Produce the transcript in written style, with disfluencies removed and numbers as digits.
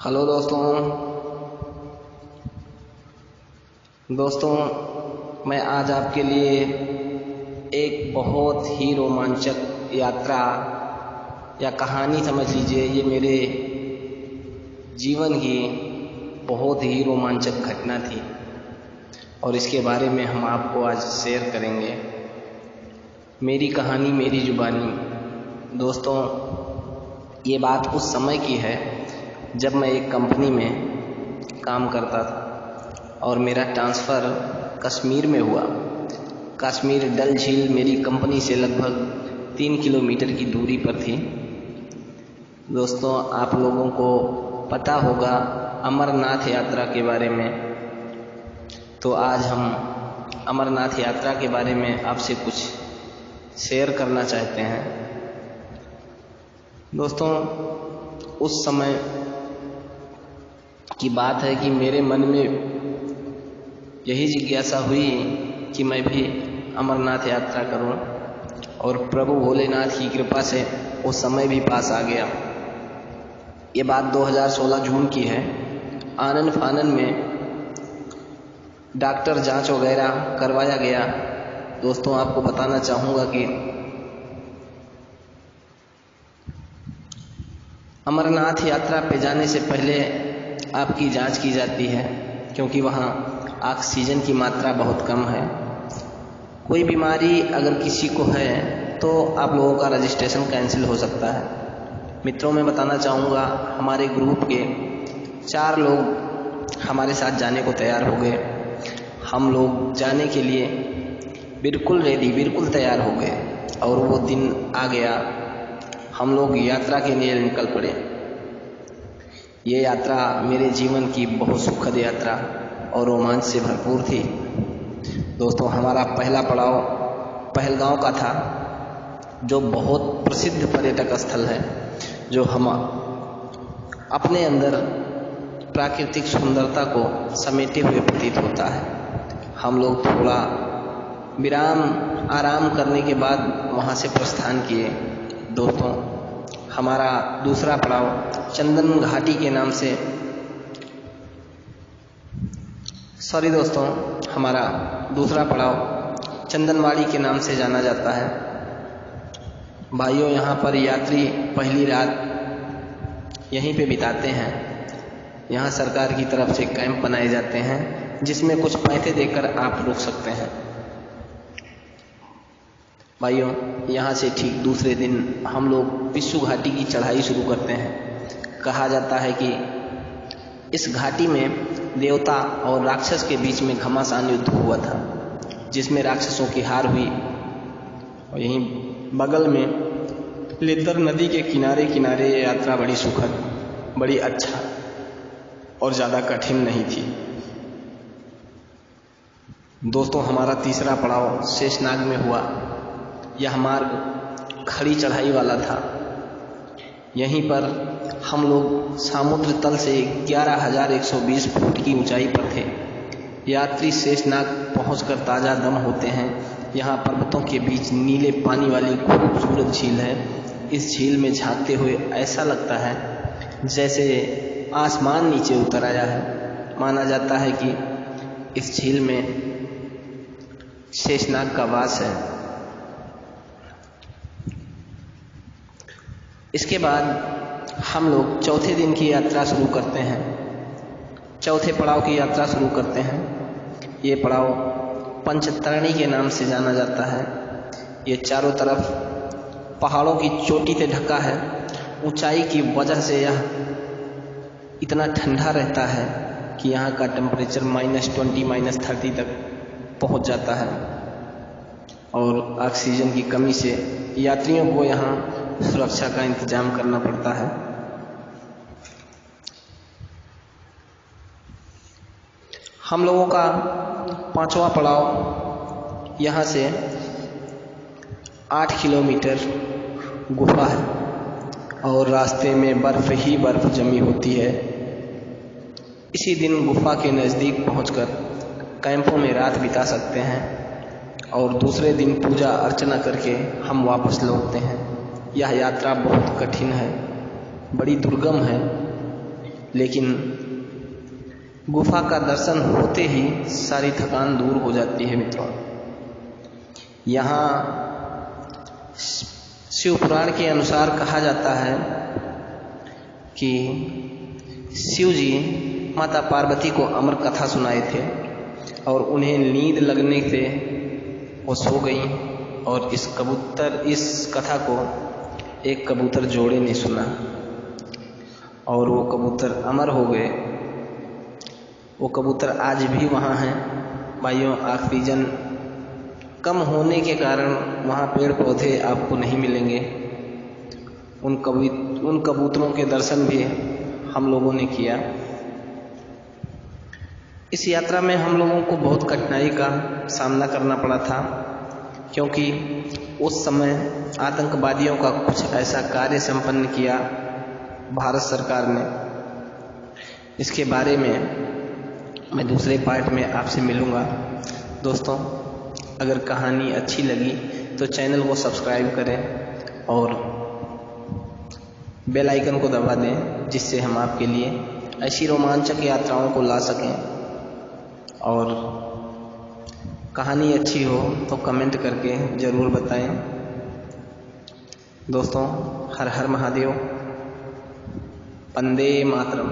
Hello दोस्तों, मैं आज आपके लिए एक बहुत ही रोमांचक यात्रा या कहानी समझ लीजिए। ये मेरे जीवन की बहुत ही रोमांचक घटना थी और इसके बारे में हम आपको आज शेयर करेंगे। मेरी कहानी मेरी जुबानी। दोस्तों, ये बात उस समय की है जब मैं एक कंपनी में काम करता था और मेरा ट्रांसफ़र कश्मीर में हुआ। कश्मीर डल झील मेरी कंपनी से लगभग 3 किलोमीटर की दूरी पर थी। दोस्तों, आप लोगों को पता होगा अमरनाथ यात्रा के बारे में, तो आज हम अमरनाथ यात्रा के बारे में आपसे कुछ शेयर करना चाहते हैं। दोस्तों, उस समय की बात है कि मेरे मन में यही जिज्ञासा हुई कि मैं भी अमरनाथ यात्रा करूं और प्रभु भोलेनाथ की कृपा से वो समय भी पास आ गया। ये बात 2016 जून की है। आनन फानन में डॉक्टर जांच वगैरह करवाया गया। दोस्तों, आपको बताना चाहूँगा कि अमरनाथ यात्रा पे जाने से पहले आपकी जांच की जाती है, क्योंकि वहाँ ऑक्सीजन की मात्रा बहुत कम है। कोई बीमारी अगर किसी को है तो आप लोगों का रजिस्ट्रेशन कैंसिल हो सकता है। मित्रों, मैं बताना चाहूँगा, हमारे ग्रुप के 4 लोग हमारे साथ जाने को तैयार हो गए। हम लोग जाने के लिए बिल्कुल रेडी, बिल्कुल तैयार हो गए और वो दिन आ गया। हम लोग यात्रा के लिए निकल पड़े। ये यात्रा मेरे जीवन की बहुत सुखद यात्रा और रोमांच से भरपूर थी। दोस्तों, हमारा पहला पड़ाव पहलगांव का था, जो बहुत प्रसिद्ध पर्यटक स्थल है, जो हम अपने अंदर प्राकृतिक सुंदरता को समेटे हुए प्रतीत होता है। हम लोग थोड़ा आराम करने के बाद वहाँ से प्रस्थान किए। दोस्तों, हमारा दूसरा पड़ाव चंदन घाटी के नाम से हमारा दूसरा पड़ाव चंदनवाड़ी के नाम से जाना जाता है। भाइयों, यहाँ पर यात्री पहली रात यहीं पे बिताते हैं। यहाँ सरकार की तरफ से कैंप बनाए जाते हैं, जिसमें कुछ पैसे देकर आप रुक सकते हैं। भाइयों, यहाँ से ठीक दूसरे दिन हम लोग पिस्सू घाटी की चढ़ाई शुरू करते हैं। कहा जाता है कि इस घाटी में देवता और राक्षस के बीच में घमासान युद्ध हुआ था, जिसमें राक्षसों की हार हुई। और यहीं बगल में लेदर नदी के किनारे किनारे ये यात्रा बड़ी सुखद, बड़ी अच्छा और ज़्यादा कठिन नहीं थी। दोस्तों, हमारा तीसरा पड़ाव शेषनाग में हुआ। यह मार्ग खड़ी चढ़ाई वाला था। यहीं पर हम लोग समुद्र तल से 11,120 फुट की ऊंचाई पर थे। यात्री शेषनाग पहुंचकर ताज़ा दम होते हैं। यहाँ पर्वतों के बीच नीले पानी वाली खूबसूरत झील है। इस झील में झांकते हुए ऐसा लगता है जैसे आसमान नीचे उतर आया है। माना जाता है कि इस झील में शेषनाग का वास है। इसके बाद हम लोग चौथे दिन की यात्रा शुरू करते हैं। चौथे पड़ाव की यात्रा शुरू करते हैं। ये पड़ाव पंचतरणी के नाम से जाना जाता है। ये चारों तरफ पहाड़ों की चोटी से ढका है। ऊंचाई की वजह से यह इतना ठंडा रहता है कि यहाँ का टेम्परेचर -20, -30 तक पहुँच जाता है और ऑक्सीजन की कमी से यात्रियों को यहाँ सुरक्षा का इंतजाम करना पड़ता है। हम लोगों का 5वां पड़ाव यहाँ से 8 किलोमीटर गुफा है और रास्ते में बर्फ ही बर्फ जमी होती है। इसी दिन गुफा के नज़दीक पहुंचकर कैंपों में रात बिता सकते हैं और दूसरे दिन पूजा अर्चना करके हम वापस लौटते हैं। यह यात्रा बहुत कठिन है, बड़ी दुर्गम है, लेकिन गुफा का दर्शन होते ही सारी थकान दूर हो जाती है मित्रों। यहाँ शिव पुराण के अनुसार कहा जाता है कि शिव जी माता पार्वती को अमर कथा सुनाए थे और उन्हें नींद लगने से वो सो गई और इस कथा को एक कबूतर जोड़े ने सुना और वो कबूतर अमर हो गए। वो कबूतर आज भी वहाँ हैं भाइयों। ऑक्सीजन कम होने के कारण वहाँ पेड़ पौधे आपको नहीं मिलेंगे। उन कबूतरों के दर्शन भी हम लोगों ने किया। इस यात्रा में हम लोगों को बहुत कठिनाई का सामना करना पड़ा था, क्योंकि उस समय आतंकवादियों का कुछ ऐसा कार्य संपन्न किया भारत सरकार ने। इसके बारे में मैं दूसरे पार्ट में आपसे मिलूँगा। दोस्तों, अगर कहानी अच्छी लगी तो चैनल को सब्सक्राइब करें और बेल आइकन को दबा दें, जिससे हम आपके लिए ऐसी रोमांचक यात्राओं को ला सकें। और कहानी अच्छी हो तो कमेंट करके ज़रूर बताएं। दोस्तों, हर हर महादेव, वंदे मातरम।